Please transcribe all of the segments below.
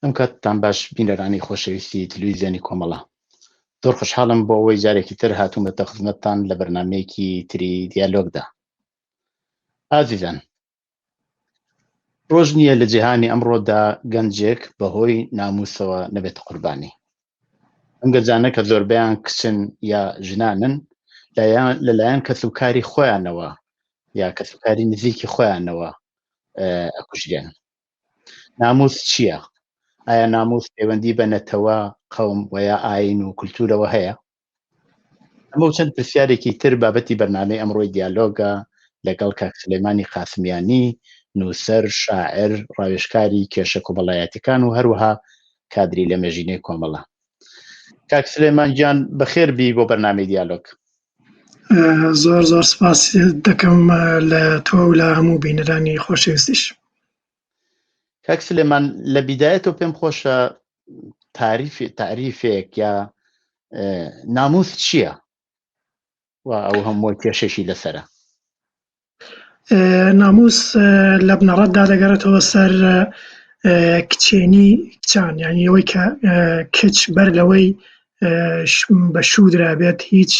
ئەم کاتتان باش بینەرانی خۆشەویستی تەلەڤیزیۆنی کۆمەڵە، زۆر خۆشحاڵم بۆ ئەوەی جارێکی تر هاتوومەتە خزمەتتان لە بەرنامەیەکی تری دیالۆگدا. ئازیزان، ڕۆژ نییە لە جیهانی ئەمڕۆدا گەنجێک بەهۆی ناموسەوە نەبێتە قوربانی. ئەم گەنجانە کە زۆربەیان کچن یا ژنانن لەلایەن کەسوکاری خۆیانەوە یا کەسوکاری نزیکی خۆیانەوە ئەکوژرێن. ناموس چییە؟ ئایا ناموس پەیوەندی بە نەتەوە، قەوم و یا ئاین و کولتورەوە هەیە؟ ئەمە و چەند پرسیارێکی تر بابەتی بەرنامەی ئەمڕۆی دیالۆگە لەگەڵ کاک سلێمانی قاسمیانی، نووسەر، شاعر، ڕاوێژکاری کێشە کۆمەڵایەتیەکان و هەروەها کادری لە مێژوونەی کۆمەڵە. کاک سلێمان گیان بەخێر بی بۆ بەرنامەی دیالۆگ. زۆر زۆر سپاس دەکەم لە تۆ و لە هەموو بینەرانی خۆشەویستیش. کاک سلێمان، لە بیدایەتەوە پێم خۆشە تعریفێک یا ناموس چییە و ئەو هەموو کێشەشی لەسەرە؟ ناموس لە بنەڕەتدا دەگەڕێتەوە سەر کچێنی کچان، یعنی ئەوەی کە کچ بەر لەوەی بە شوو درابێت هیچ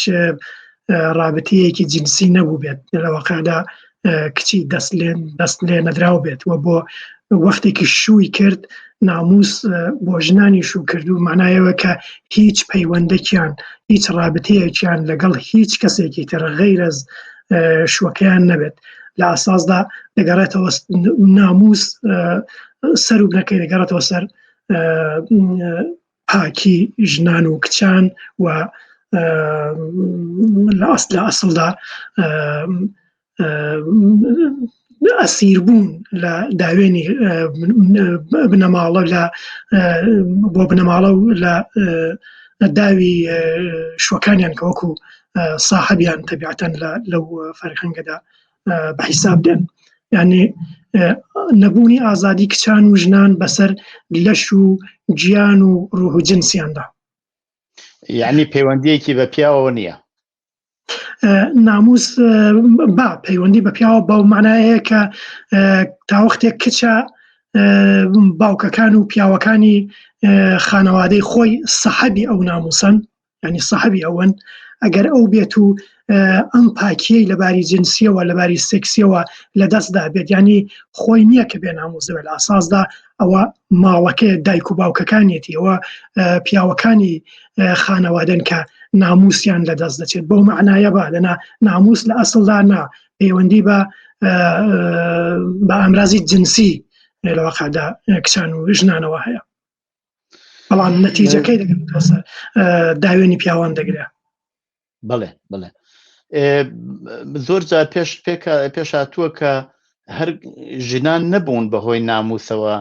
رابطەیەکی جنسی نەبوو بێت، لە واقعدا کچی دەست لێ نەدراو بێت و بۆ وەختێکی شووی کرد ناموس بۆ ژنانی شوو کرد و معنایەوە کە هیچ پەیوەندێکیان هیچ رابطەیەکیان لەگەڵ هیچ کەسێکی تر غەیر ئەز شوەکەیان نەبێت. لە ئاساسدا دەگەڕێتەوە ناموس سەر و بنەکەی دەگەڕێتەوە سەر پاکی ژنان و کچان و لە ئەسڵدا ئەسیربوون لە داوێنی بنەماڵە بۆ بنەماڵە و لە داوی شوەکانیان کە وەکو ساحەبیان تەبیعەتەن لەو فەرهەنگەدا بە حیساب دێن. یعنی نەبوونی ئازادی کچان و ژنان بەسەر لەش و گیان و ڕوح و جنسیاندا. یعنی پەیوەندیەکی بە پیاوەوە نییە؟ ناموس با پەیوەندی بە پیاوە بەو معنایەیە کە تا وەختێک کچە باوکەکان و پیاوەکانی خانەوادەی خۆی سەحەبی ئەو ناموسن، ینی سەحەبی ئەوەن، ئەگەر ئەو بێت و ئەم پاکیەی لەباری جنسیەوە لەباری سێکسیەوە لە دەستدا بێت، ینی خۆی نییە کە بێ ناموسەوە، لە ئاساسدا ئەوە ماڵەکەی دایک و باوکەکانیەتی، ئەوە پیاوەکانی خانەوادەن کە ناموسیان لە دەست دەچێت. بەو معنایە بە لەنا ناموس لە ئەسڵدا نا پەیوەندی بە ئەمرازی جنسی لە واقعدا کچان و ژنانەوە هەیە، بەڵام نەتیجەکەی دەگرێتەوە سەر داوێنی پیاوان دەگرێت. بەڵێ بەڵێ، زۆر جار پێش هاتووە کە هەر ژنان نەبوون بەهۆی ناموسەوە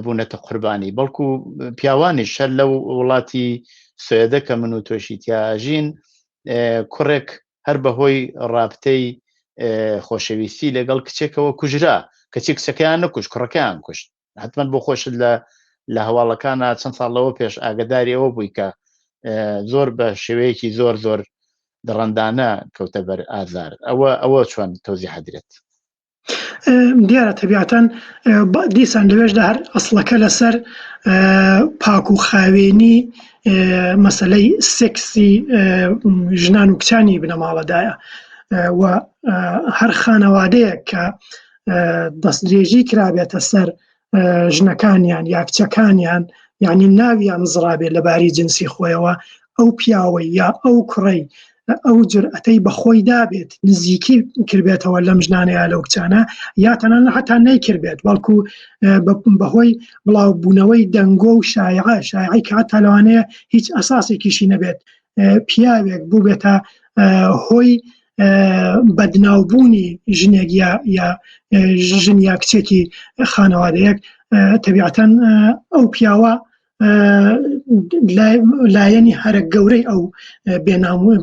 بوونەتە قوربانی، بەڵکو پیاوانی شەر لەو وڵاتی سوێدە کە من و تۆشی تیاژین، کوڕێک هەر بەهۆی رابطەی خۆشەویستی لەگەڵ کچێکەوە کوژرا، کەچی کچەکەیان نەکوشت، کوڕەکەیان کوشت. حتمەن بۆ خۆشت لە هەواڵەکانە چەند ساڵەوە پێش ئاگداری ئەوە بووی کە زۆر بە شێوەیەکی زۆر زۆر دڕندانە کەوتە بەر ئازار. ئەوە چۆن تۆزیح حەدرێت؟ دیارە تەبیعەتەن دیسان لەوێشدا هەر ئەسڵەکە لەسەر پاک و خاوێنی مەسەلەی سێکسی ژنان و کچانی بنەماڵەدایە و هەر خانەوادەیە کە دەستدرێژی کرابێتە سەر ژنەکانیان یا کچەکانیان، یعنی ناویان زڕابێت لەباری جنسی خۆیەوە، ئەو پیاوەی یا ئەو کوڕەی ئەو جرئەتەی بەخۆی دابێت نزیکی کردبێتەوە لەم ژنانەیە لەو کچانە، یا تەنانە حتا نەیکردبێت، بەڵکو بەهۆی بڵاوبوونەوەی دەنگۆ و شایعی کە هەتا لەوانەیە هیچ ئەساسێکیشی نەبێت، پیاوێک بوو بێتە هۆی بەدناوبوونی ژنێک یا ژن یا کچێکی خانەوادەیەک، تەبیعەتەن ئەو پیاوە لایەنی هەرە گەورەی ئەو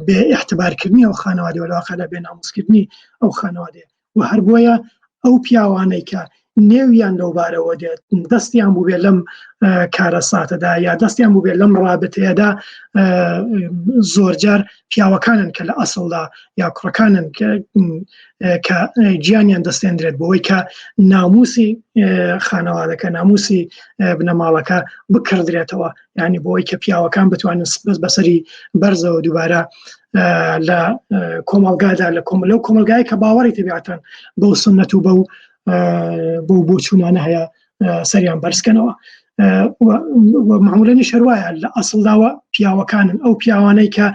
بێ ئیحتیبارکردنی ئەو خانەوادەوە لەواقعدا بێ ناموسکردنی ئەو خانەوادەیە و هەر بۆیە ئەو پیاوانەی کە نێویان لەوبارەوە دێت دەستیان بوو بێ لەم کارە ساتەدا یا دەستیان بوو بێ لەم ڕابطەیەدا زۆرجار پیاوەکانن کە لە ئەسڵدا یا کوڕەکانن کە گیانیان دەستێنرێت بۆەوەی کە ناموسی خانەوادەکە ناموسی بنەماڵەکە بکردرێتەوە ینی بۆی کە پیاوەکان بتوانن بەسەری بەرزەوە دووبارە لە کۆمەلگادا لەو کۆمەلگای کە باوەڕی تەبیعەتەن بەو سنەت و بەو بۆچوونانە هەیە سەریان بەرزکەنەوە معمولەنی شەروایە لە ئەسڵداوە پیاوەکانن ئەو پیاوانەی کە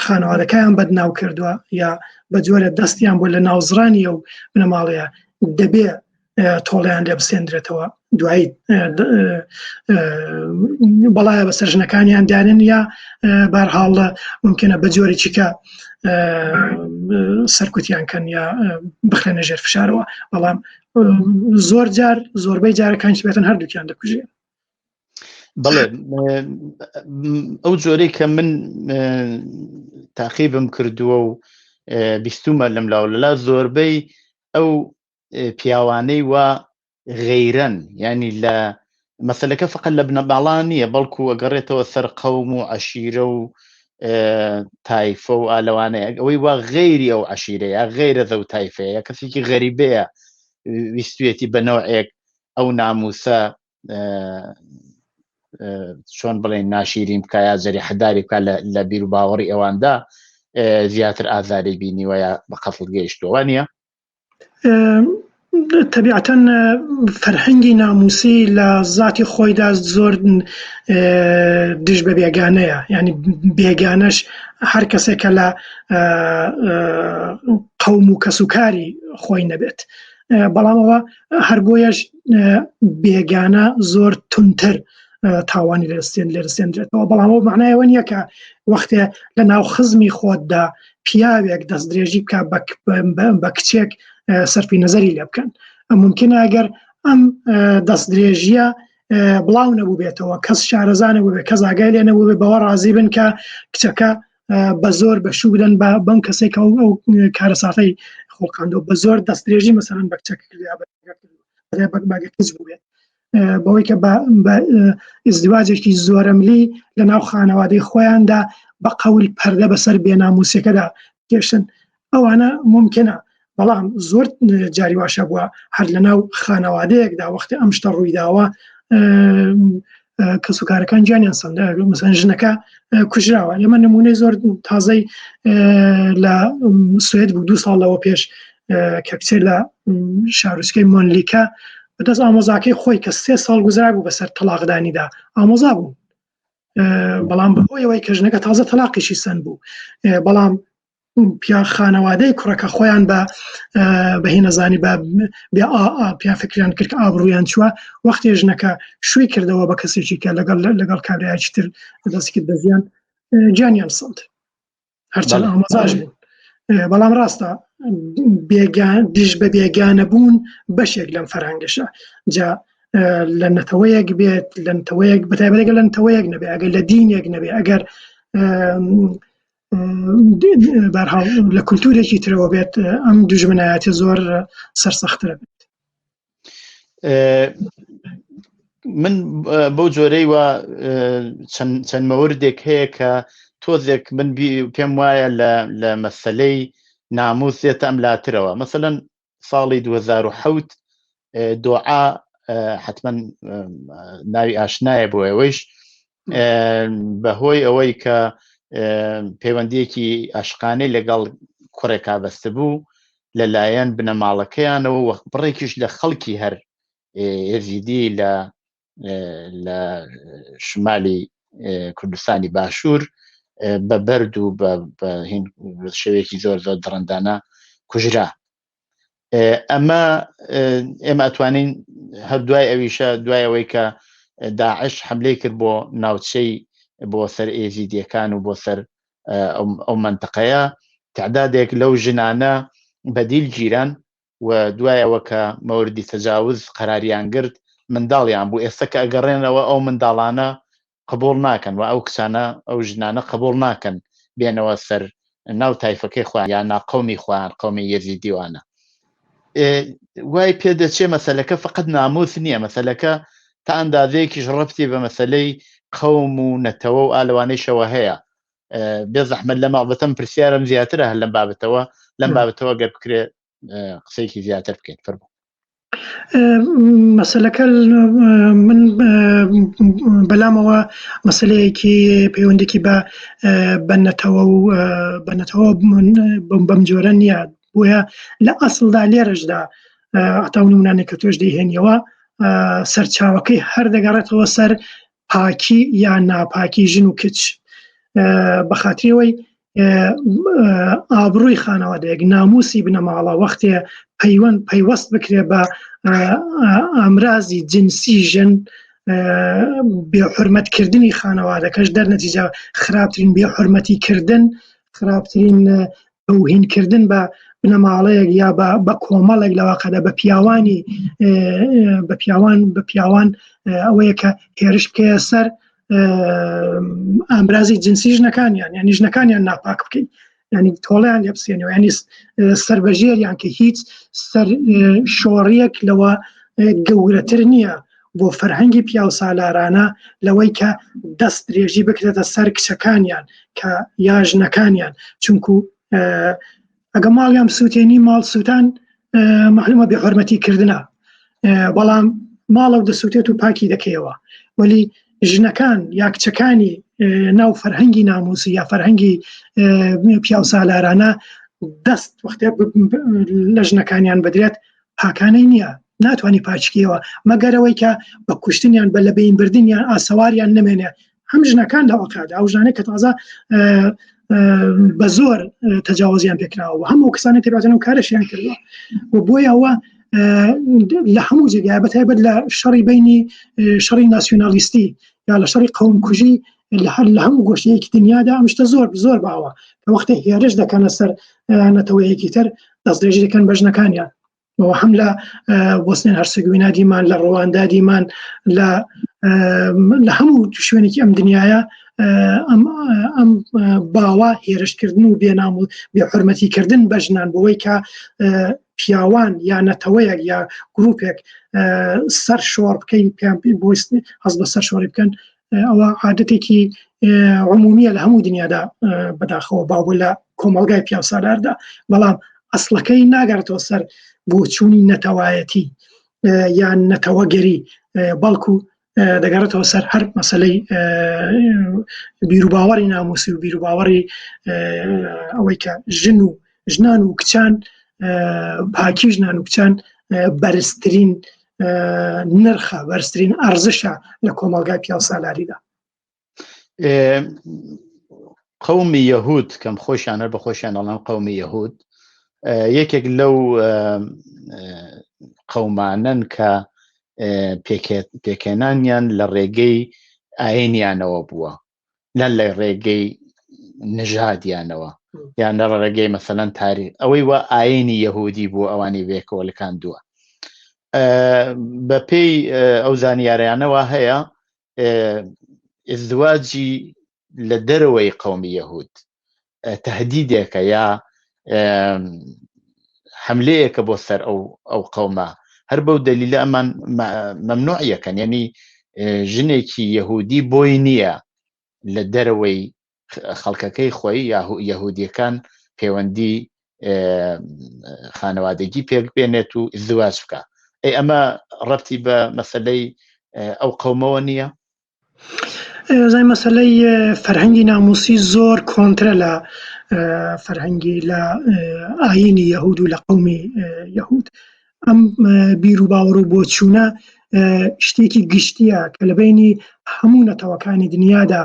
خانەوادەکەیان بەدناو کردووە یا بە جۆرە دەستیان بۆ لە ناوزرانی ئەو بنەماڵەیە دەبێ تۆڵیان لێ بسێندرێتەوە دوایی بەڵایە بەسەر ژنەکانیان دانن یا بەرحاڵ ممکنە بە جۆرێکی کە سەرکوتیان کەن یا بخرێنە ژێر فشارەوە بەڵام زۆربەی جارەکانی بێتن هەردووکیان دەکوژێن. بەڵێ ئەو جۆرەی کە من تاقیبم کردووە و بیستومە لەم لاولەلا زۆربەی ئەو پیاوانەی وە غەیرەن ینی لە مەسەلەکە فقط لە بنەماڵان نییە بەڵکو ئەگەڕێتەوە سەر قەوم و عەشیرە و تایفە و ئالەوانەیە ئەوەی وا غەیری ئەو عەشیرەیە غەیرە زەو تایفەیە کەسێکی غەریبەیە ویستوێتی بەنەوعێک ئەو ناموسە چۆن بڵێن ناشیرین بکە یا جەریحەداری بکە لە بیر و باوەڕی ئەواندا زیاتر ئازاری بینیوە یا بە قەتڵ گەیشتووە نییە؟ طبیعەتەن فەرهەنگی ناموسی لە ذاتی خۆیدا زۆر دژ بە بێگانەیە ینی بێگانەش هەر کەسێکە لە قەوم و کەسوکاری خۆی نەبێت بەڵامەوە هەر بۆیەش بێگانە زۆر تونتر تاوانی لێرسێنرێتەوە بەڵامەوە معنایەوە نییە کە وەختێ لە ناو خزمی خۆتدا پیاوێک دەستدرێژی بکە بە کچێک سەرفی نەزەری لێ بکەن ممکنە ئەگەر ئەم دەستدرێژیە بڵاو نەبوو بێتەوە کەس شارەزانە بوو بێت کەس ئاگای لێ نەبوو بێت بەوە ڕازی بن کە کچەکە بە زۆر بەشوو بدەن بەم کەسێک ئەو کارە ساتەی خۆڵقاندەوە بە زۆر دەستدرێژی مەسەڵەن بە کچەکە باگەکەس بوو بێت بەوەی کە بە ئیزدواجێکی زۆرەملی لە ناو خانەوادەی خۆیاندا بە قەول پەردە بەسەر بێناموسیەکەدا کێشن ئەوانە ممکنە بەڵام زۆر جاری واشە بووە هەر لە ناو خانەوادەیەکدا وەختی ئەم شتە ڕوویداوە کەسوکارەکان گیانیان سەندا مەسەڵەن ژنەکە کوژراوە ئێمە نمونەی زۆر تازەی لە سوێد بوو 2 ساڵ لەوە پێش کە کچێ لە شارۆچکەی مۆنلیکە بەدەست ئامۆزاکەی خۆی کە 3 ساڵ گوزرا بوو بەسەر تەلاقدانیدا ئامۆزا بوو بەڵام بەهۆیەوەی کە ژنەکە تازە تەلاقیشی سەند بوو بەڵام پیا خانەوادەی کوڕەکە خۆیان بە هینەزانی پیا فکریان کرد کە ئابڕوویان چووە وەختی ژنەکە شووی کردەوە بە کەسێکی کە لەگەڵ کابرایکی تر دەستی کرد بە ڤیان گیانیان سەند هەرچەند ئامۆزاش بوون بەڵام ڕاستە دژ بە بێگانە بوون بەشێک لەم فەرهەنگەشە جا لە نەتەوەیەک بێت لە نەتەوەیەک بەتایبەت لە نەتەوەیەک نەبێ ئەگەر لە دینێک نەبێ ئەگەر بەرهاو لە کولتورێکی ترەوە بێت ئەم دوژمنایەتی زۆر سەرسەخترە بێت. من بەو جۆرەی وە چەند مەوردێک هەیە کە تۆزێک من پێم وایە لە مەسەلەی ناموسێت ئەم لاترەوە مەسەلەن ساڵی 2007 دۆعا حتمما ناوی ئاشنایە بۆ ئێوەیش بەهۆی ئەوەی کە پەیوەندیەکی عاشقانەی لەگەڵ کوڕێکا بەستە بوو لەلایەن بنەماڵەکەیانەوە بڕێکیش لە خەڵکی هەر یەزیدی لە شمالی کوردستانی باشوور بە بەرد و بە شێوەیەکی زۆر زۆر دڕندانە کوژرا ئەمە ئێمە ئەتوانین هەر دوای ئەویشە دوای ئەوەی کە داعش حملەی کرد بۆ ناوچەی بۆ سەر ئێزیدیەکان و بۆ سەر ئەو منتەقەیە تعدادێک لەو ژنانە بەدیل گیران و دوایەوە کە مەوردی تەجاوز قەراریان گرت منداڵیان بوو ئێستا کە ئەگەڕێنەوە ئەو منداڵانە قبول ناکەن و ئەو کچانە ئەو ژنانە قبول ناکەن بێنەوە سەر ناو تایفەکەی خۆیان یان ناقەومی خۆیان قەومی یەزیدیوانە وای پێ دەچێ مەسەلەکە فقط ناموس نییە، مەسەلەکە تا ئەندازەیەکیش ڕەبتی بە مەسەلەی قەوم و نەتەوە و ئالەوانەیشەوە هەیە. بێ زەحمەت لە ماڵبەتەم پرسیارم زیاترە هەر لەم بابەتەوە گەر بکرێ قسەیەکی زیاتر بکەیت. فەرموو. مەسەلەکە من بەلامەوە مەسەلەیەکی پەیوەندێکی بە نەتەوە بەم جۆرە نییە، بۆیە لە ئەسڵدا لێرەشدا هەتا نمونانێک کە تۆش دەیهێنیەوە سەرچاوەکەی هەر دەگەڕێتەوە سەر پاکی یان ناپاکی ژن و کچ، بەخاتریەوەی ئابڕووی خانەوادەیەک ناموسی بنەماڵە وەختێ پەیوەست بکرێ بە ئامرازی جنسی ژن، بێحورمەتکردنی خانەوادەکەش دەرنەتیجە خراپترین بێحورمەتیکردن، خراپترین توهینکردن بە بنەماڵەیەک یا بە کۆمەڵێک لەواقەدا بە پیاوان ئەوەیە کە هێرش بکەیە سەر ئامرازی جنسی ژنەکانیان، یعنی ژنەکانیان ناپاک بکەین، ینی تۆڵیان لێ بسێنەوە، ینی سەربەژێریان کە هیچ سەر شۆڕیەک لەوە گەورەتر نییە بۆ فەرهەنگی پیاو سالارانە لەوەی کە دەست درێژی بکرێتە سەر کچەکانیان کە یا ژنەکانیان، چونکو ئەگە ماڵیان سووتێنی ماڵ سووتان مەحلومە بێحورمەتیکردنە، بەڵام ماڵەو دەسووتێت و پاکی دەکەیەوە، وەلی ژنەکان یا کچەکانی ناو فەرهەنگی ناموسی یا فەرهەنگی پیاو سالارانە دەست وەختێ لە ژنەکانیان بدرێت پاکانەی نییە، ناتوانانی پاچکیەوە مەگەرەوەی کە بە کوشتنیان بە لە بین بردنیان ئاسەواریان نمێنێ. هەم ژنەکان لە وەقعدا ئەو ژانێک کە تازە بە زۆر تەجاوزیان پێکراوە هەموو کەسانی تێباتن و کارەشیان کردووە، و بۆیە ئەوە لە هەموو جێگای بەتایبەت لە شەڕی بینی شەڕی ناسیۆنالیستی یا لە شەڕی قەومکوژی لە هەموو گۆشتەیەکی دنیادا ئەم شتە زۆر باوە کە وەختە هێرش دەکەنە سەر نەتەوەیەکی تر دەستدرێژی دەکەن بە ژنەکانیان، هەم لە بۆسنین هەرسەگۆڤینا دیمان، لە ڕەواندا دیمان، لە هەموو شوێنێکی ئەم دنیاە ئەم باوە هێرشکردن و بێنام و بێحورمەتیکردن بە ژنان بەوەی کە پیاوان یا نەتەوەیەک یا گروپێک سەر شۆڕ بکەین هەز بە سەر شۆڕی بکەن، ئەوە عادەتێکی عمومیە لە هەموو دنیادا بەداخەوە باوە لە کۆمەڵگای پیاو سالاردا، بەڵام ئەسڵەکەی ناگەڕێتەوە سەر بۆچوونی نەتەوایەتی یان نەتەوەگەری، بەڵکو دەگەڕێتەوە سەر هەر مەسەلەی بیرروباوەڕی ناموسی و بیرروباوەڕی ئەوەی کە ژنان و کچان، پاکی ژنان و کچان بەرزترین نرخە، بەرزترین ئەرزشە لە کۆمەڵگای پیاو سالاریدا. قەومی یەهود کەم خۆشیان هەر بە خۆشیان دەڵێن قەومی یەهود یەکێک لەو قەومانن کە پێکێنانیان لە ڕێگەی ئاینیانەوە بووە، لە ڕێگەی نژادیانەوە یان لە ڕێگەی مەسەلەن تاریخ، ئەوەی وە ئاینی یەهودی بوو ئەوانی بێکەوە لەکاندووە. بە پێی ئەو زانیاریانەوە هەیە ئزدواجی لە دەرەوەی قەومی یەهود تەهدیدێکە یا حملەیەکە بۆ سەر ئەو قەومە، هەر بەو دەلیلە ئەمان مەمنوعیەکەن، یعنی ژنێکی یەهودی بۆی نییە لە دەرەوەی خەڵکەکەی خۆی یا یەهودیەکان پەیوەندی خانەوادەگی پێک بێنێت و ئزدواج بکە. ئەمە ڕەبتی بە مەسەلەی ئەو قەومەوە نییە؟ زای مەسەلەی فەرهەنگی ناموسی زۆر کۆنترە لە فەرهەنگی لە ئاینی یەهود و لە قەومی یەهود. ئەم بیر و باوەڕ و بۆچوونە شتێکی گشتیە کە لە بینی هەموو نەتەوەکانی دنیادا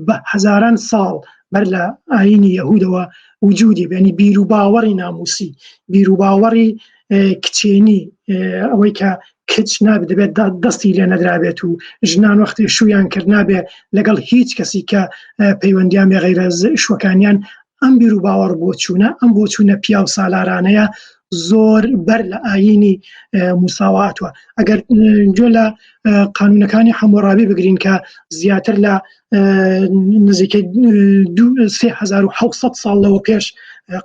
بە هەزاران ساڵ بەر لە ئاینی یەهودەوە وجودی بێنی بیر و باوەڕی ناموسی، بیر و باوەڕی کچێنی، ئەوەی کە کچ نابێت دەبێت دەستی لێ نەدرابێت و ژنان وەختی شویان کرد نابێت لەگەڵ هیچ کەسی کە پەیوەندیان بێ غەیرە شوەکانیان. ئەم بیر و باوەڕ بۆچوونە، ئەم بۆچوونە پیاو سالارانەیە زۆر بەر لە ئاینی موساواتوە. ئەگەر جۆ لە قانونەکانی حەموڕابی بگرین کە زیاتر لە نزیکەی 3700 ساڵ لەوە پێش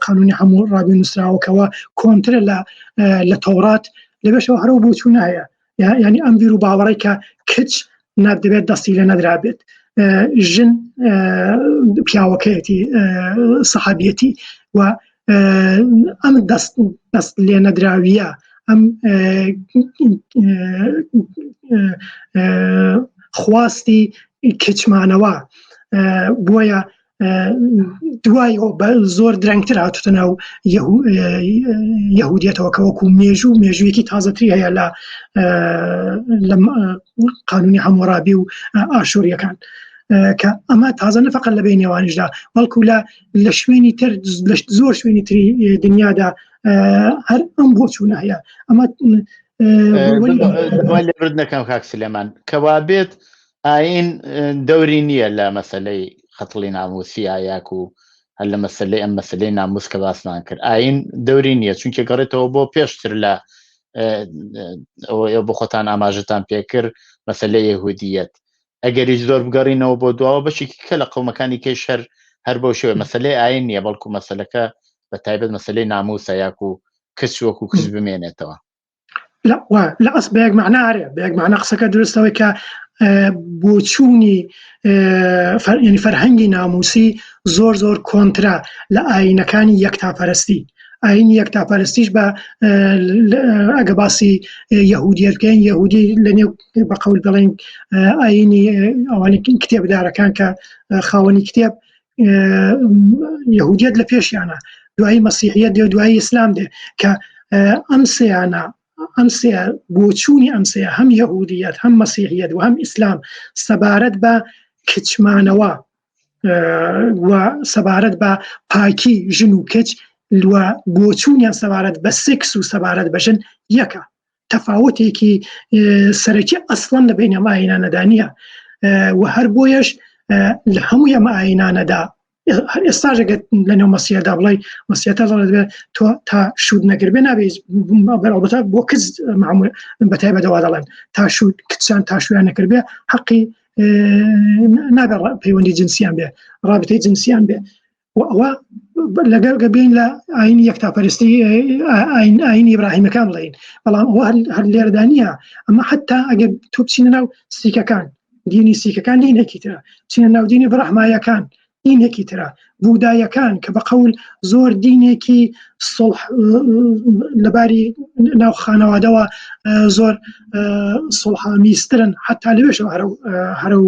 قانونی هەموو ڕابی نووسراوەکەوە کۆنترە لە تەورات لەبێشەوە هەرەو بۆچوونە هەیە ینی ئەم بیر و باوەڕی کە کچ نادەبێت دەستی لە نەدرابێت ژن پیاوەکەیەتی سەحابیەتی و ئەم دەست لێ نەدراویە ئەم خواستی کچمانەوە بۆیە دوای زۆر درەنگتر هاتوتە ناو یەهودیەتەوە کە وەکو مێژوویەکی تازەتری هەیە لە قانونی هەموڕابی و ئاشوریەکان کە ئەمە تازە نەفەقەت لە بین نێوانیشدا بەڵکو لە شوێنی تر زۆر شوێنی تری دنیادا هەر ئەم بۆچوونە هەیە ئەمە لێبرد نەکەم کاک سلێمان کەوا بێت ئاین دەوری نییە لە مەسەلەی خەتڵی ناموسی ئایاک و هەر لە مەسەلەی ئەم مەسەلەی ناموس کە باسمان کرد ئاین دەوری نییە چونکە گەڕێتەوە بۆ پێشتر لە بۆ خۆتان ئاماژتان پێکرد مەسەلەی یەهودیەت ئەگەریش زۆر بگەڕینەوە بۆ دواوە بەشێکی کە لە قەومەکانی کەش هەر بۆ شێوە مەسەلەی ئاین نییە بەڵکو مەسەلەکە بە تایبەت مەسەلەی ناموسە یاک و کچ وەکو کچ بمێنێتەوە لە ئەس بەیەک معنارێ بەیەک معنە قسەکە درستەوەی کە بۆچوونی ینی فەرهەنگی ناموسی زۆر کۆنترا لە ئاینەکانی یەکتاپەرستی ئاینی یەکتاپەرستیش بە ئەگە باسی یەهودیەت بکەین یەهودی لەنێو بە قەول بڵێن ئاینی ئەوانەی کتێبدارەکان کە خاوەنی کتێب یەهودیەت لە پێشیانە دوایی مەسیحیەت دێ و دوایی ئیسلام دێ کە ئەم سێیانە ئەمسەیە بۆچوونی ئەمسەیە هەم یەهودیەت هەم مەسیحیەت و هەم ئیسلام سەبارەت بە کچمانەوە و سەبارەت بە پاکی ژن و کچ بۆچوونیان سەبارەت بە سێکس و سەبارەت بە ژن یەکە تەفاوتێکی سەرەکی ئەسڵەن لە بین ئەم ئاینانەدا نییە و هەر بۆیەش لە هەموو ئەمە ئاینانەدا ئێستاژەگەت لەنێو مەسیحەدا بڵێ مەسیحەتە دەڵێت تۆ تا شود نەکردبێ نابێت بەرەڵبەتە بۆ کچ بەتایبەتەوە دەڵێن تا شود کچان تا شویان نەکردبێ حەقی نابێت پەیوەندی جنسیان بێ ڕابطەی جنسیان بێ ئەوە لەگەڵ گەبین لە ئاینی یەکتاپەرستی ئاینی ئیبراهیمەکان بڵێن بەڵام ئەوە هەر لێرەدا نییە ئەمە حتا ئەگەر تۆ بچینە ناو سیکەکان دینی سیکەکان دینێکی ترە بچینە ناو دینی بڕەحمایەکان دینێکی ترە بودایەکان کە بە قەول زۆر دینێکی سڵح لەباری ناو خانەوادەوە زۆر سڵحامیسترن حتا لەوێشەوە هەرو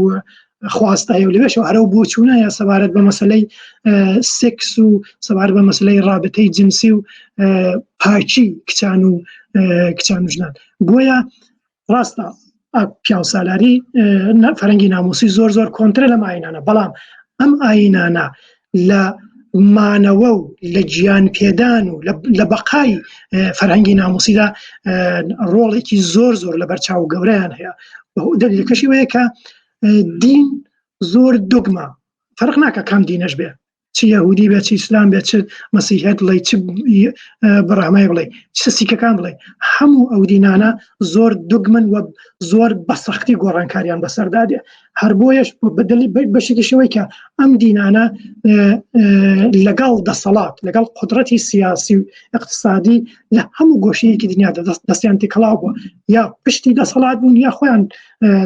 خواستە هەیە و لەوێشەوە هەرە بۆچوونەیە سەبارەت بە مەسەلەی سێکس و سەبارەت بە مەسەلەی ڕابطەی جنسی و پاکی کچان و ژنان بۆیە ڕاستە پیاوسالاری فەرەنگی ناموسی زۆر کۆنترە لەم ئاینانە بەڵام ئەم ئاینانە لە مانەوە و لە گیان پێدان و لە بەقای فەرهەنگی ناموسیدا ڕۆڵێکی زۆر لە بەرچاو گەورەیان هەیە دلیلەکەشی وەیە کە دین زۆر دوگمە فەرق ناکە کام دینەش بێ چ یەهودی بێ چ ئیسلام بێ چ مەسیحیەت بڵێ چ بەڕەحمای بڵێ چ سیکەکان بڵێ هەموو ئەو دینانە زۆر دوگمن و زۆر بەسەختی گۆڕانکاریان بەسەردادێ هەر بۆیەش بەشێکیشەوەی کە ئەم دینانە لەگەڵ دەسەڵات لەگەڵ قودرەتی سیاسی و اقتصادی لە هەموو گۆشەیەکی دنیادا دەستیان تێکەڵاو بووە یا پشتی دەسەڵات بوون یا خۆیان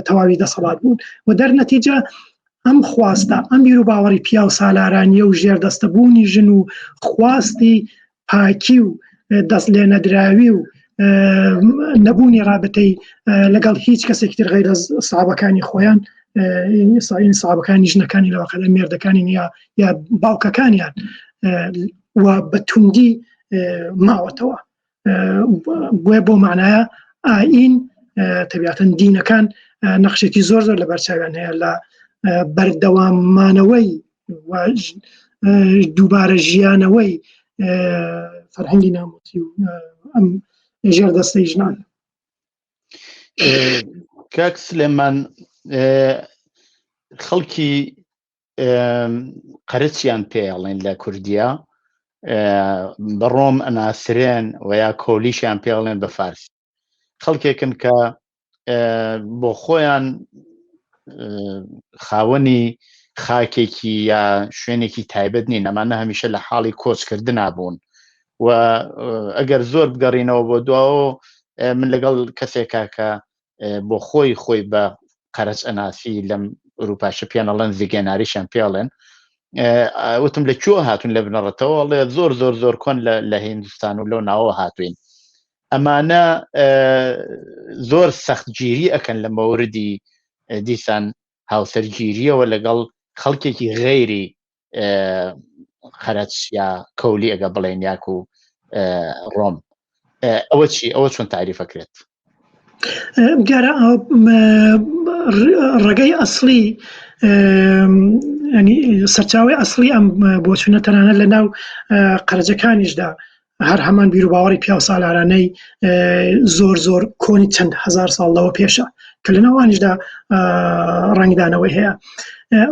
تەواوی دەسەڵات بوون و دەرنەتیجە ئەم خواستە ئەم بیر و باوەڕی پیا و سالارانیە و ژێردەستەبوونی ژن و خواستی پاکی و دەست لێ نەدراوی و نەبوونی ڕابطەی لەگەڵ هیچ کەسێکی تر غەیرە سەحابەکانی خۆیان سەحابەکانی ژنەکانی لەواقەدا مێردەکانی یا باوکەکانیان و بە توندی ماوەتەوە بۆیە بۆ معنایە ئاین تەبیعەتەن دینەکان نەخشێکی زۆر لە بەرچاویان هەیە لە بەردەواممانەوەی دووبارە ژیانەوەی فەرهەنگی ناموسی و ئەم ژێردەستەی ژنان. کاک سلێمان خەڵکی قەرچیان پێڵێن لە کوردیا بەڕۆم ئەناسرێن و یا کۆلیشیان پێڵێن بە فارسی خەڵکێکن کە بۆ خۆیان خاوەنی خاکێکی یا شوێنێکی تایبەت نین، ئەمانە هەمیشە لە حاڵی کۆچکردن نابوون و ئەگەر زۆر بگەڕینەوە بۆ دواوە من لەگەڵ کەسێکا کە بۆ خۆی بە قەرەج ئەناسی لەم ئەوروپاشە پیانەڵەن زیگەناریشان پێڵێن وتم لەکوێ هاتوون لە بنەڕەتەوە ئەڵێ زۆر کۆن لە هیندستان و لەو ناوە هاتوین. ئەمانە زۆر سەختگیری ئەکەن لە مەوردی دیسان هاوسەرگیریەوە لەگەڵ خەڵکێکی غەیری خەرەج یا کەولی ئەگە بڵێن یاک و ڕۆم. ئەوە چی؟ ئەوە چۆن تعریفەکرێت؟ دیارە ڕێگەی ئەسڵی سەرچاوی ئەسڵی ئەم بۆچوونە تەنانەت لە ناو قەرجەکانیشدا هەر هەمان بیر و باوەڕی پیا و سالارانەی زۆر کۆنی چەند هەزار ساڵەوە پێشە کە لە ناوانیشدا ڕەنگدانەوەی هەیە.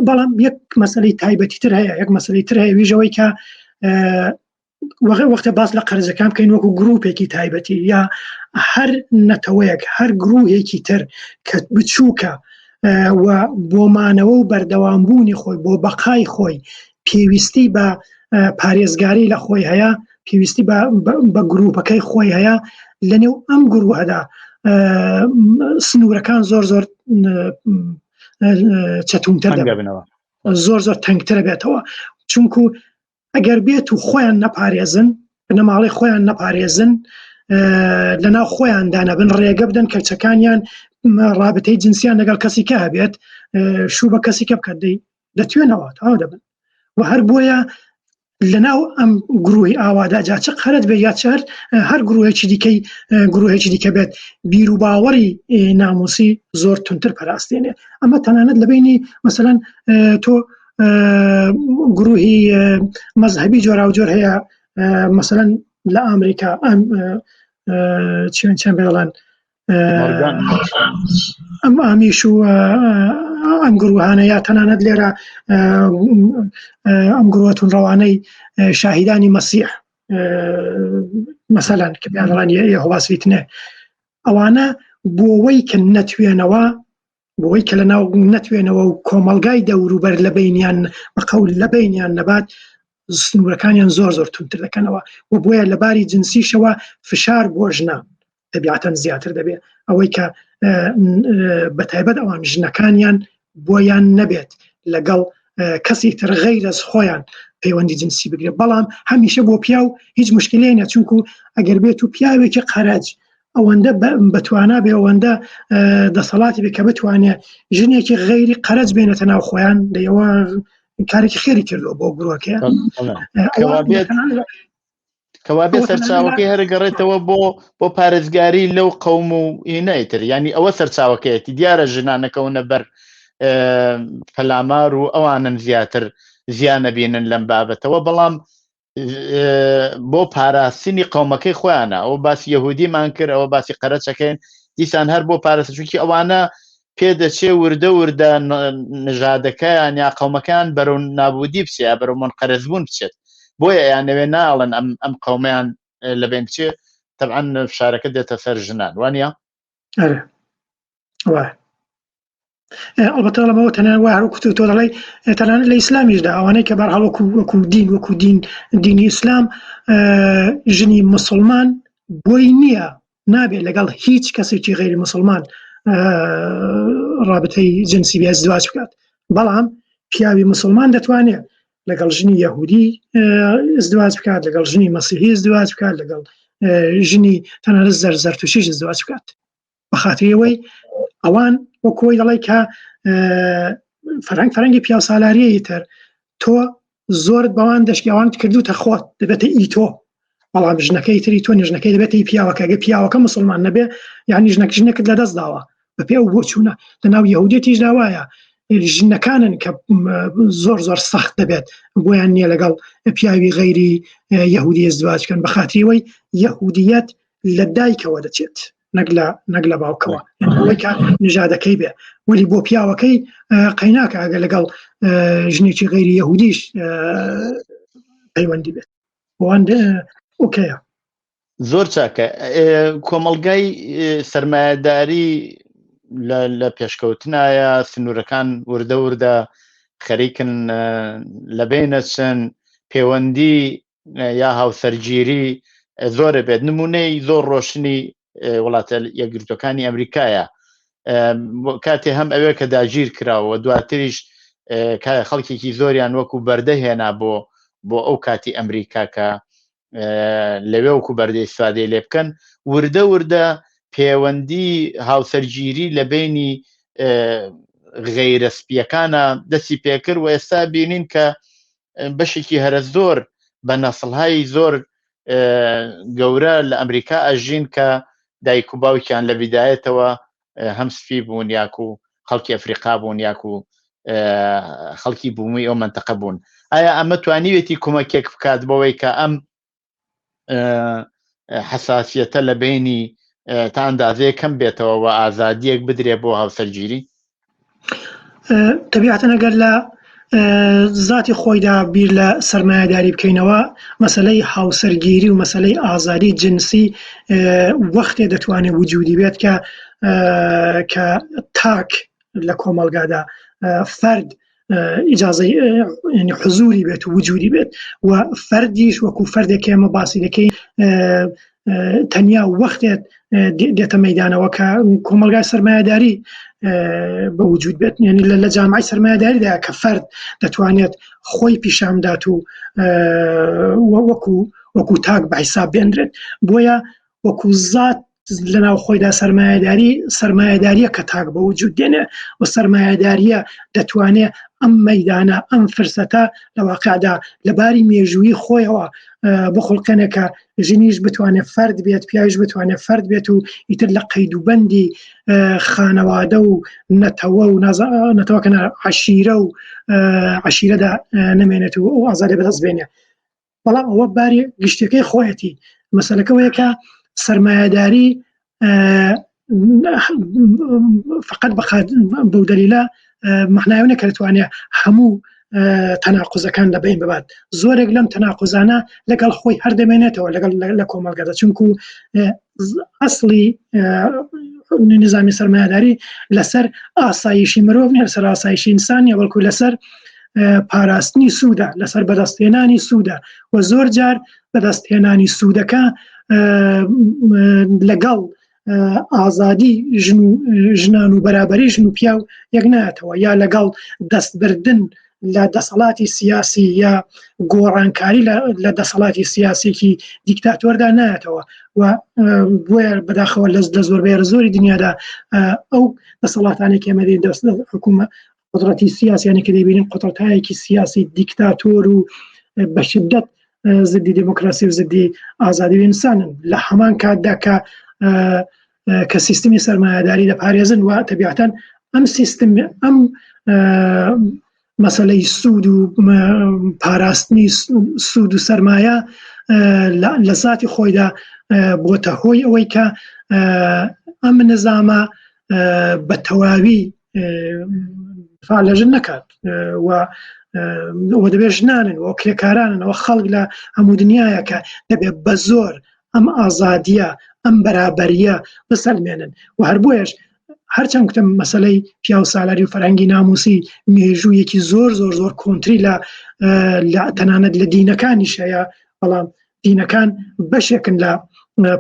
بەڵام یەک مەسەلەی تایبەتی تر هەیە، یەک مەسەلەی تر هەیە ویژەوەی کە وەختە باس لە قەرزەکان بکەین وەکو گروپێکی تایبەتی یا هەر نەتەوەیەک هەر گروهێکی تر کە بچووکە و بۆمانەوە و بەردەوامبوونی خۆی بۆ بەقای خۆی پێویستی بە پارێزگاری لە خۆی هەیە، پێویستی بە گروپەکەی خۆی هەیە، لەنێو ئەم گروهەدا سنوورەکان زۆر چەتونتر دەبنەوە، زۆر تەنگترە بێتەوە، چونکو ئەگەر بێت و خۆیان نەپارێزن بنەماڵی خۆیان نەپارێزن لەناو خۆیاندا نەبن ڕێگە بدەن کەچەکانیان رابطەی جنسیان لەگەڵ کەسی کە هەبێت شوو بە کەسی کە بکات دەتوێنەوە تاو دەبن و هەر بۆیە لەناو ئەم گروهی ئاوادا جا چ قەرت بێ یا چەر هەر گروهێکی دیکە بێت بیر و باوەڕی ناموسی زۆر تونتر پەراستێنێ. ئەمە تەنانەت لە بینی مەسەلەن تۆ گروهی مەزهبی جۆرا و جۆر هەیە، مەسەلەن لە ئەمریکا چیان بێڵان ئەم ئامیش و ئەم گروهانە یا تەنانەت لێرە ئەم گروهەتون ڕەوانەی شاهیدانی مەسیح مەسەلەن کە بیانڵان یەهۆواس فیتنێ، ئەوانە بۆەوەی کە نەتوێنەوە بۆی کە لە ناو نەتوێنەوە و کۆمەلگای دەوروبەر لە بینیان بەقەول لە بینیان نەبات سنوورەکانیان زۆر تونتر دەکەنەوە و بۆیە لە باری جنسیشەوە فشار بۆ ژنە تەبیعەتەن زیاتر دەبێت، ئەوەی کە بەتایبەت ئەوان ژنەکانیان بۆیان نەبێت لەگەڵ کەسی تر غەیر ئەز خۆیان پەیوەندی جنسی بگرێت. بەڵام هەمیشە بۆ پیا و هیچ مشکلەیە نیە، چونکو ئەگەر بێت و پیاوێکی قەرەج ئەوەندە بەتوانە بێ ئەوەندە دەسەڵاتی بێ کە بتوانێت ژنێکی غەیری قەرەج بێنێتە ناو خۆیان دەیەوە کارێکی خێری کردەوە بۆ گروهەکەیان کەوا بێ سەرچاوەکەی هەرگەڕێتەوە بۆ پارێزگاری لەو قەوم و ئینەیتر، ینی ئەوە سەرچاوەکەیەتی دیارە ژنانەکەونە بەر پەلامار و ئەوانن زیاتر زیانە بینن لەم بابەتەوە، بەڵام بۆ پاراستنی قەومەکەی خۆیانە ئەوە باسی یەهودیمان کرد، ئەوە باسی قەرەچەکەین دیسان هەر بۆ پاراست، چونکی ئەوانە پێدەچێ وردە نژادەکەیان یا قەومەکان بەرەو نابودی بچێ بەرەو منقەرزبوون بچێت، بۆیە یانەوێ ناڵن ئەم قەومەیان لەبێن بچێ تەبعەن فشارەکە دێتە سەر ژنان، وانە؟ ئەڵبەتە لەمەوە تەنان وای هەروکو تۆ دەڵێ تەنانەت لە ئیسلامیشدا ئەوانەی کە بەرحاڵ وەکو دین دینی ئیسلام ژنی موسڵمان بۆی نییە نابێت لەگەڵ هیچ کەسێکی غەیری موسڵمان رابطەی جنسی بێ ئەزدواج بکات، بەڵام پیاوی موسڵمان دەتوانێت لەگەڵ ژنی یەهودی ئەزدواج بکات، لەگەڵ ژنی مەسیحی ئەزدواج بکات، لەگەڵ ژنی تەنانەت زەرتوشیش ئەزدواج بکات، بەخاتریەوەی ئەوان وەکۆی دەڵێ کە فەرەنگی پیا و سالاریەیە تر تۆ زۆرت بەوان دەشکیاوانت کردوتە خۆت دەبێتە ئیتۆ، بەڵام ژنەکەی تری تۆ ژنەکەی دەبێتە پیاوەکە، گە پیاوەکە مسلمان نەبێ یعنی ژنەکت لە دەست داوە بە پێ و بۆ چوونە لەناو یەهودیەتیش داوایە ژنەکانن کە زۆر سەخت دەبێت بۆیان نییە لەگەڵ پیاوی غەیری یەهودی ئەزدواج بکەن، بەخاتریەوەی یەهودیەت لە دایکەوە دەچێت نەک لە باوکەوە، ئەوەی کە نژادەکەی بێ، وەلی بۆ پیاوەکەی قەیناکە ئەگە لەگەڵ ژنێکی غەیری یەهودیش پەیوەندی بێت بۆوان ئۆکەیە. زۆر چاکە. کۆمەڵگای سەرمایەداری لە پێشکەوتنایە سنوورەکان وردە خەریکن لە بینەچەند پەیوەندی یا هاوسەرگیری زۆرە بێت. نمونەی زۆر ڕۆشنی وڵاتە یەکگرتوەکانی ئەمریکایە کاتێ هەم ئەوێ کە داگیر کراوە دواتریش خەڵکێکی زۆریان وەکو بەردە هێنا بۆ ئەو کاتی ئەمریکا کە لەوێ وەکو بەردەی سوادەی لێ بکەن وردە وردە پەیوەندی هاوسەرگیری لە بینی غەیرەسپیەکانە دەستی پێکرد و ئێستا بینین کە بەشێکی هەرە زۆر بە نەسڵهای زۆر گەورە لە ئەمریکا ئەژین کە دایک و باوکیان لە بیدایەتەوە هەم سپی بوون یاکو خەڵکی ئەفریقا بوون یاکو خەڵکی بوومی ئەو منتەقە بوون. ئایا ئەمە توانیوێتی کۆمەکێک بکات بەوەی کە ئەم حساسیەتە لە بینی تا ئەندازەیە کەم بێتەوە و ئازادیەک بدرێ بۆ هاوسەرگیری؟ طبیعەتەن ئەگەر لە ذاتی خۆیدا بیر لە سەرمایەداری بکەینەوە مەسەلەی هاوسەرگیری و مەسەلەی ئازادی جنسی وەختێ دەتوانێت وجودی بێت کە تاک لە کۆمەلگادا فەرد ئیجازەی حزوری بێت و وجودی بێت و فەردیش وەکو فەردێک ئێمە باسی دەکەین تەنیا وەختێت دێتە مەیدانەوە کە کۆمەلگای سەرمایەداری بە وجود بێت، یعنی لە جامعی سەرمایەداریدا کە فەرد دەتوانێت خۆی پیشامدات و وەکو تاک بە حیساب بێنرێت. بۆیە وەکو زات لەناو خۆیدا سەرمایەداریە کە تاک بە وجود دێنێ و سەرمایەداریە دەتوانێت ئەم مەیدانە ئەم فرسەتە لە واقعدا لەباری مێژووی خۆیەوە بخڵقێنێکە ژنیش بتوانێت فەرد بێت، پیاویش بتوانێت فەرد بێت و ئیتر لە قەید و بەندی خانەوادە و نەتەوە و نەتەوەکەنە عەشیرە و عەشیرەدا نەمێنێت و ئەو ئازادی بەدەست بێنێ. بەڵام ئەوە باری گشتەکەی خۆیەتی. مەسەلەکەوەیە کە سەرمایەداری فقط بەو دەلیلە مەعناوی نەکە دەتوانێت هەموو تەناقوزەکان لەبین ببات. زۆرێک لەم تەناقوزانە لەگەڵ خۆی هەردەمێنێتەوە لە کۆمەلگادا، چونکو ئەسڵی نظامی سەرمایەداری لەسەر ئاسایشی مرۆڤ نیە، لەسەر ئاسایشی ئینسانیە، بەڵکو لەسەر پاراستنی سوودە، لەسەر بەدەستهێنانی سوودە و زۆر جار بەدەستهێنانی سوودەکە لەگەڵ ئازادی ژنان و بەرابەری ژن و پیاو یەک نایەتەوە، یا لەگەڵ دەستبردن لە دەسەڵاتی سیاسی یا گۆڕانکاری لە دەسەڵاتی سیاسێکی دیکتاتۆردا نایەتەوە. و بۆیە بەداخەوە لە زۆربەی زۆری دنیادا ئەو دەسەڵاتانێک ئێمە حکومە قدرەتی سیاسیانی کە دەبینین قدرەتایەکی سیاسی دیکتاتۆر و بە شدت زدی دموکراسی و زدی ئازادی ئینسانن لە هەمان کاتدا کە سیستمی سەرمایەداری دەپارێزن و تەبیعەتەن ئەم سیستم ئەم مەسەلەی سوود و پاراستنی سوود و سەرمایە لە ذاتی خۆیدا بۆتە هۆی ئەوەی کە ئەم نظامە بە تەواوی فعال لە ژن نەکات و دەبێت ژنانن و کرێکارانن ئەوە خەڵک لە هەموو دنیاە کە دەبێت بە زۆر ئەم ئازادیە ئەم بەرابەریە بسەلمێنن و هەر بۆیەش هەرچەند کتم مەسەلەی پیاو سالاری و فەرهەنگی ناموسی مێژوویەکی زۆر زۆر زۆر کۆنتری لە تەنانەت لە دینەکانیش هەیە، بەڵام دینەکان بەشێکن لە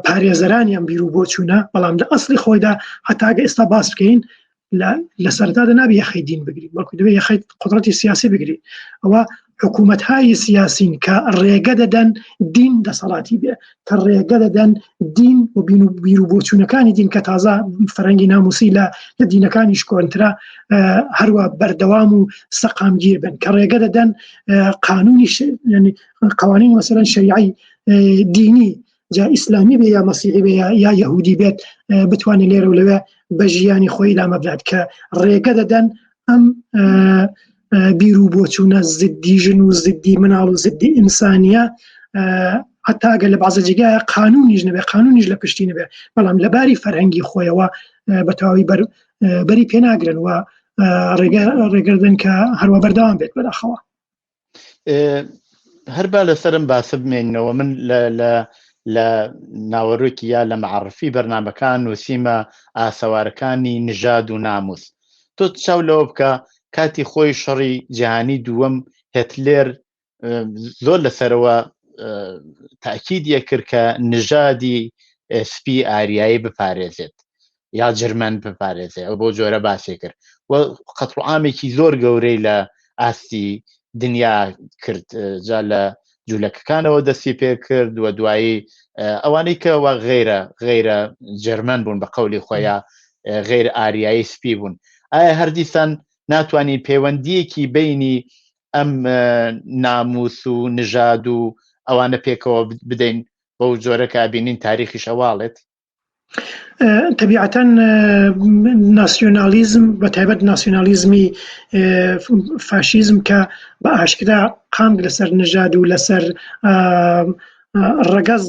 پارێزەرانیان بیر و بۆچوونە، بەڵام لە ئەسڵی خۆیدا هەتاگە ئێستا باس بکەین لە سەرەتادا نابێت یەخەی دین بگری، بەڵکو دەبێت یەخەی قدرەتی سیاسی بگری. ئەوە حکوومەت‌های سیاسین کە ڕێگە دەدەن دین دەسەڵاتی بێ، کە ڕێگە دەدەن دین و بیر و بۆچوونەکانی دین کە تازە فەرهەنگی ناموسی لە دینەکانیش کۆنترا هەروە بەردەوام و سەقامگیر بن، کە ڕێگە دەدەن قانونی قوانین مەسەلەن شەریعی دینی جا ئیسلامی بێ یا مەسیحی بێ یا یەهودی بێت بتوانێت لێرە و لەوێ بە ژیانی خۆی لامە بدات، کە ڕێگە دەدەن ئەم بیر و بۆچوونە زدی ژن و زدی مناڵ و زدی ئینسانیە هەتاگە لە بەعزە جێگایە قانونیش نەبێ، قانونیش لە پشتی نەبێ، بەڵام لەباری فەرهەنگی خۆیەوە بە تەواوی بەری پێناگرن و ڕێگەدەن کە هەروە بەردەوام بێت. بەداخەوە هەربا لەسەرم باسە بمێنەوە من لە ناوەڕۆکی یا لە معرفی بەرنامەکان و سیمە ئاسەوارەکانی نژاد و ناموس تۆ چاو لەوە بکە کاتی خۆی شەڕی جیهانی دووەم هێتلێر زۆر لەسەرەوە تاکیدیە کرد کە نژادی سپی ئاریایی بپارێزێت یا جرمەن بپارێزێت ئەو بۆ جۆرە باسی کرد و قەتڵعامێکی زۆر گەورەی لە ئاستی دنیا کرد جا لە جوولەکەکانەوە دەستی پێ کرد و دوایی ئەوانەی کەەوە غیرە جەرمەن بوون بە قەولی خۆیان غیر ئاریایی سپی بوون ئایا هەردیسان ناتوانین پەیوەندیەکی بینی ئەم ناموس و نژاد و ئەوانە پێکەوە بدەین بەو جۆرە کە بینین تاریخیش ئەواڵێت طبیعەتەن ناسیۆنالیزم بە تایبەت ناسیۆنالیزمی فاشیزم کە بە ئاشکرا قامک لەسەر نژاد و لەسەر ڕەگەز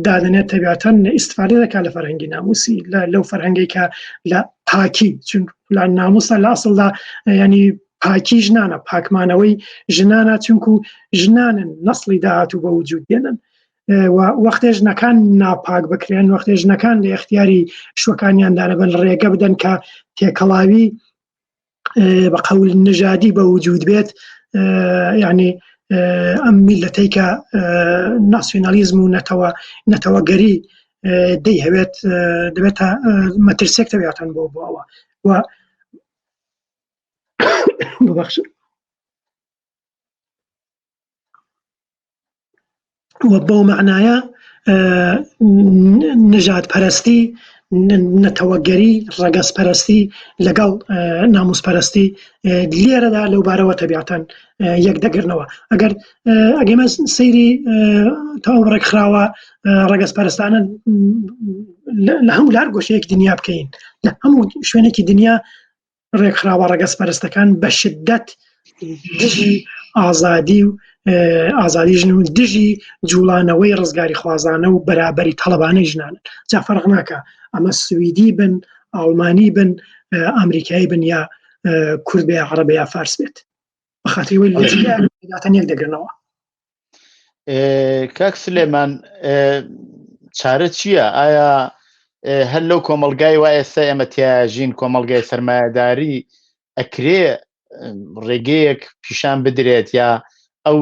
دادنێت طبیعەتەن ئیستفادە دەکات لە فەرهەنگی ناموسی لەو فەرهەنگی کە لە پاکی چون لە ناموسە لە ئەسڵدا ینی پاکی ژنانە پاکمانەوەی ژنانە چونکو ژنانن نەسڵی داهاتوو بە وجود دێنن وەختێ ژنەکان ناپاک بکرێن وەختێ ژنەکان لە اختیاری شوەکانیاندانە بن ڕێگە بدەن کە تێکەڵاوی بە قەول نژادی بە وجود بێت یعنی ئەم میلەتەی کە ناسیۆنالیزم و نەتەوەگەری دەی هەوێت دەبێتە مەترسێک تەبیعەتەن بۆ ئەوە و ببەخشن و بۆ معنایە نژاد پەرستی نەتەوەگەری ڕەگەز پەرستی لەگەڵ ناموس پەرستی لێرەدا لەو بارەوە تەبیعەتەن یەک دەگرنەوە ئەگەر ئەگەمە سەیری تەواو ڕێکخراوە ڕەگەز پەرستانە لە هەموو لە هەر گۆشەیەک دنیا بکەین لە هەموو شوێنێکی دنیا ڕێکخراوە ڕەگەز پەرستەکان بە شدەت دژی ئازادی و ئازادی ژن و دژی جوڵانەوەی ڕزگاری خوازانە و بەرابەری تەڵەبانەی ژنانن جا فەرق ناکە ئەمە سویدی بن ئاڵمانی بن ئەمریکایی بن یا کورد بێ یا عەرەب یا فارس بێت بەخاتری وەی لەجیاتەن یەک دەگرنەوە کاک سلێمان چارە چییە؟ ئایا هەر لەو کۆمەڵگای وایە ئێستا ئێمە تیاژین کۆمەڵگای سەرمایەداری ئەکرێ ڕێگەیەک پیشان بدرێت یا ئەو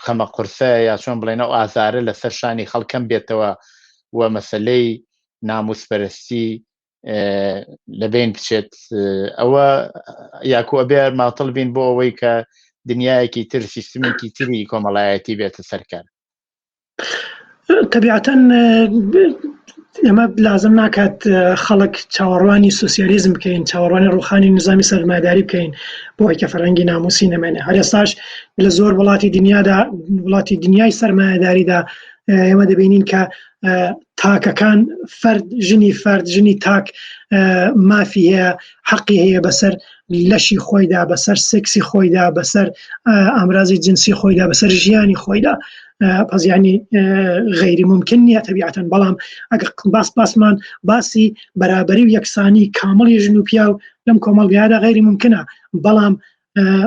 خەمە قورسە یا چۆن بڵێنە ئەو ئازارە لەسەر شانی خەڵکەم بێتەوە و مەسەلەی ناموسپەرستی لەبین بچێت ئەوە یاکو ئەبێ ماتڵ بین بۆ ئەوەی کە دنیایەکی تر سیستمێکی تری کۆمەڵایەتی بێتە سەرکار طبیعەتەن ئێمە لازم ناکات خەڵک چاوەڕوانی سوسیالیزم بکەین چاوەڕوانی ڕوخانی نظامی سەرمایەداری بکەین بۆ ئەوەی کە فەرهەنگی ناموسی نەمێنێ هەر ئێستاش لە زۆر وڵاتی دنیادا وڵاتی دنیای سەرمایەداریدا ئێمە دەبینین کە تاکەکان فرد ژنی تاک مافی هەیە حەقی هەیە بەسەر لەشی خۆیدا بەسەر سێکسی خۆیدا بەسەر ئامرازی جنسی خۆیدا بەسەر ژیانی خۆیدا پس یعنی غیری ممکن نییە طبیعەتەن بەڵام ئەگەر باسمان باسی بەرابەری و یەکسانی کامەڵی ژن و پیا و لەم کۆمەڵگایەدا غیری ممکنە بەڵام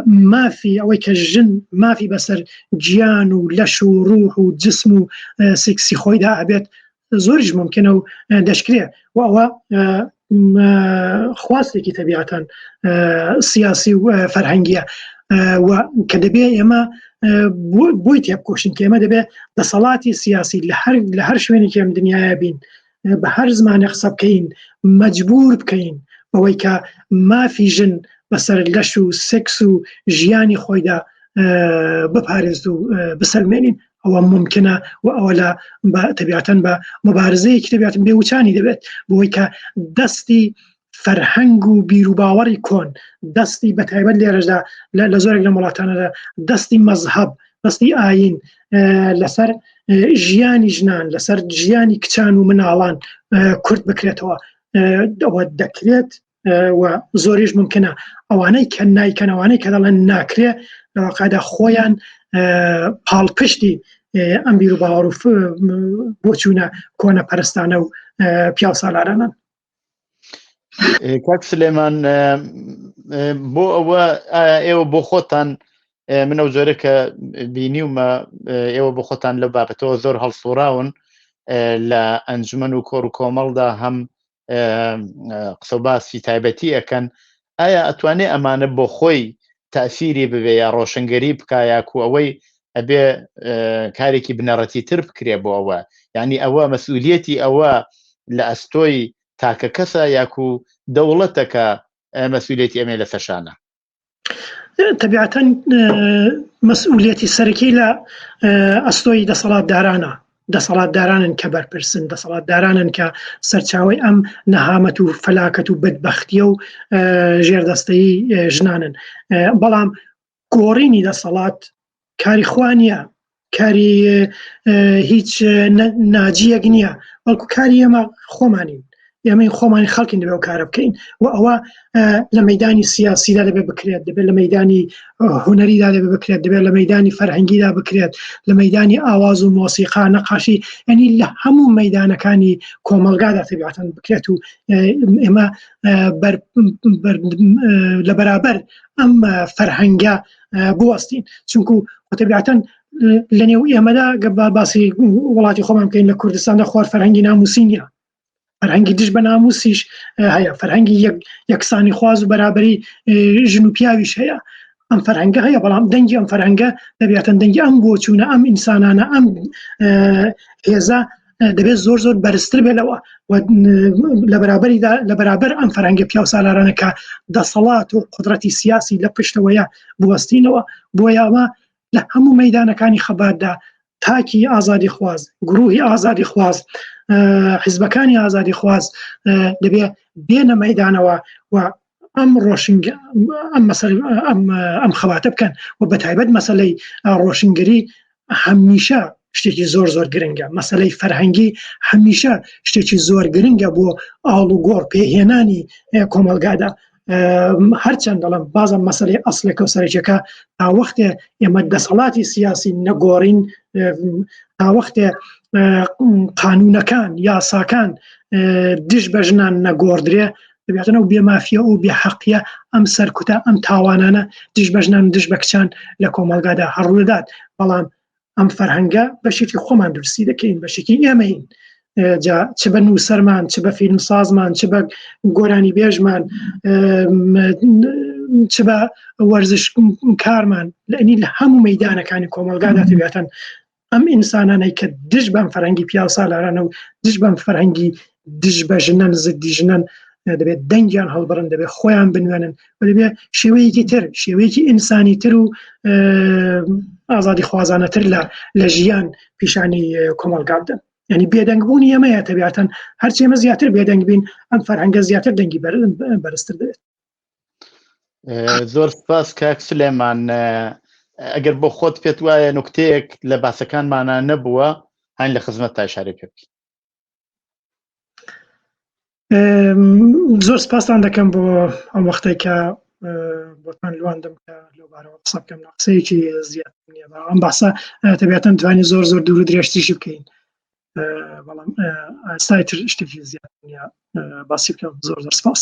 مافی ئەوەی کە ژن مافی بەسەر گیان و لەش و ڕوح و جسم و سێکسی خۆیدا ئەبێت زۆریش ممکنە و دەشکرێ و ئەوە خواستێکی طبیعەتەن سیاسی و فەرهەنگیە و کە دەبێ ئێمە بۆی تێبکۆشین کە ئێمە دەبێت دەسەڵاتی سیاسی لە هەر شوێنێکی ئەم دنیاە بین بە هەر زمانێ قسە بکەین مەجبور بکەین بەوەی کە مافی ژن بەسەر لەش و سێکس و ژیانی خۆیدا بپارێزد و بسەلمێنین ئەوە ممکنە و ئەوە لە طبیعەتەن بە مبارزەیەکی طبیعەتەن بێوچانی دەبێت بۆی کە دەستی فەرهەنگ و بیر و باوەڕی کۆن دەستی بە تایبەت لێرەشدا لە زۆرێک لە وڵاتانەدا دەستی مەزهەب دەستی ئاین لەسەر ژیانی ژنان لەسەر ژیانی کچان و مناڵان کورت بکرێتەوە ئەوە دەکرێت و زۆریش ممکنە ئەوانەی کە نایکەنەوانەی کە دەڵێن ناکرێ لەواقعدا خۆیان پاڵپشتی ئەم بیر و باوەڕ و بۆچوونە کۆنە پەرستانە و پیاو سالارانن کاک سلێمان بۆ ئەوە ئێوە بۆ خۆتان من ئەو جۆرە کە بینیومە ئێوە بۆ خۆتان لە بابەتەوە زۆر هەڵسوڕاون لە ئەنجومەن و کۆڕ و کۆمەڵدا هەم قسە و باسی تایبەتی ئەەکەن ئایا ئەتوانێ ئەمانە بۆ خۆی تاسیری ببێ یا ڕۆشنگەری بکایاکو ئەوەی ئەبێ کارێکی بنەڕەتی تر بکرێ بۆ ئەوە یعنی ئەوە مەسئولیەتی ئەوە لە ئەستۆی تاکە کەسە یاکو دەوڵەتەکە مەسئولیەتی ئەمێ لە سەرشانە طبیعەتەن مەسئولیەتی سەرەکی لە ئەستۆی دەسەڵاتدارانن کە بەرپرسن دەسەڵاتدارانن کە سەرچاوی ئەم نەهامەت و فەلاکەت و بەدبەختیە و ژێردەستەی ژنانن بەڵام گۆڕینی دەسەڵات کاری خوا نییە کاری هیچ ناجیەک نییە بەڵکو کاری ئێمە خۆمانین ئێمە خۆمانی خەڵکین دەبێت و کارە بکەین و ئەوە لە مەیدانی سیاسیدا دەبێت بکرێت دەبێت لە مەیدانی هونەریدا دەبێت بکرێت دەبێت لە مەیدانی فەرهەنگیدا بکرێت لە مەیدانی ئاواز و مۆسیقا نەقاشی ینی لە هەموو مەیدانەکانی کۆمەلگادا تەبیعەتەن بکرێت و ئێمە لە بەرابەر ئەم فەرهەنگە بوەستین چونکو تەبیعەتەن لە نێو ئێمەدا باسی وڵاتی خۆمان بکەین لە کوردستاندا خوار فەرهەنگی ناموسی نییە فەرهەنگی دژ بە ناموسیش هەیە فەرهەنگی یەکسانی خواز و بەرابەری ژن و پیاویش هەیە ئەم فەرهەنگە هەیە بەڵام دەنگی ئەم فەرهەنگە دەبێتەن دەنگی ئەم بۆچوونە ئەم ئینسانانە ئەم هێزە دەبێت زۆر بەرزتر بێتەوە لە بەرابەر ئەم فەرهەنگە پیاو سالارانە کە دەسەڵات و قودرەتی سیاسی لە پشتەوەیە بوەستینەوە بۆیە ئەمە لە هەموو مەیدانەکانی خەباتدا تاکی ئازادی خواز گروهی ئازادی خواز حیزبەکانی ئازادی خواز دەبێت بێنە مەیدانەوە و ئەم ڕۆشنگ ئەم خەواتە بکەن و بەتایبەت مەسەلەی ڕۆشنگری هەمیشە شتێکی زۆر گرنگە مەسەلەی فەرهەنگی هەمیشە شتێکی زۆر گرنگە بۆ ئاڵ و گۆڕ پێهێنانی کۆمەلگادا هەرچەند دەڵم بازم مەسەلەی ئەسڵێکە و سەرەکیەکە تا وەختێ ئێمە دەسەڵاتی سیاسی نەگۆڕین تا وەختێ قانونەکان یاساکان دژ بە ژنان نەگۆڕدرێ دەبێتەوە و بێمافیە و بێحەقیە ئەم سەرکوتە ئەم تاوانانە دژ بە ژنان دژ بە کچان لە کۆمەلگادا هەڕوودات بەڵام ئەم فەرهەنگە بەشێکی خۆمان درستی دەکەین بەشێکی ئێمەین چ بە نووسەرمان چ بە فیلمسازمان چ بە گۆرانی بێژمان چ بە وەرزش کارمان لەنی لە هەموو مەیدانەکانی کۆمەلگادا دەبێتن ئەم ئینسانانەی کە دژ بەم فەرهەنگی پیاو سالارانە و دژ بەم فەرهەنگی دژ بە ژنان زدی ژنان دەبێت دەنگیان هەڵبڕن دەبێت خۆیان بنوێنن و دەبێت شێوەیەکی تر شێوەیەکی ئینسانی تر و ئازادی خوازانەتر لە ژیان پیشانی کۆمەلگا بدەن ینی بێدەنگبوونی ئەمەیە تەبیعەتەن هەرچی ئێمە زیاتر بێدەنگ بین ئەم فەرهەنگە زیاتر دەنگی بەرزتر دەبێت زۆر سپاس کاک سولێمان ئەگەر بۆ خۆت پێت وایە نوکتەیەک لە باسەکانمانە نەبووە هەین لە خزمەت تا ئیشارە پێ بکەی زۆر سپاسان دەکەم بۆ ئەم وەختەی کە بۆتان لواندم کە لەوبارەوە قسە بکەم قسەیەکی زیات نییە ئەم باسە تەبیعەتەن توانی زۆر دوور و درێژتیشی بکەین بەڵام ئێستای تر شتێکی زیات نییە باسی بکەم زۆر سپاس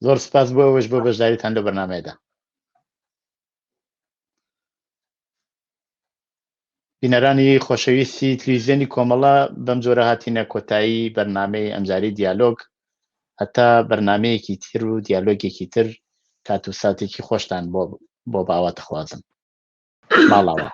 زۆر سپاس بۆ ئەوەش بۆ بەشداریتان لە بەرنامەیەدا بینەرانی خۆشەویستی تلویزیۆنی کۆمەڵە بەم جۆرە هاتینە کۆتایی بەرنامەی ئەمجاری دیالۆگ هەتا بەرنمەیەکی تر و دیالۆگێکی تر کات و ساتێکی خۆشتان بۆ باوە دەخوازم ماڵەوە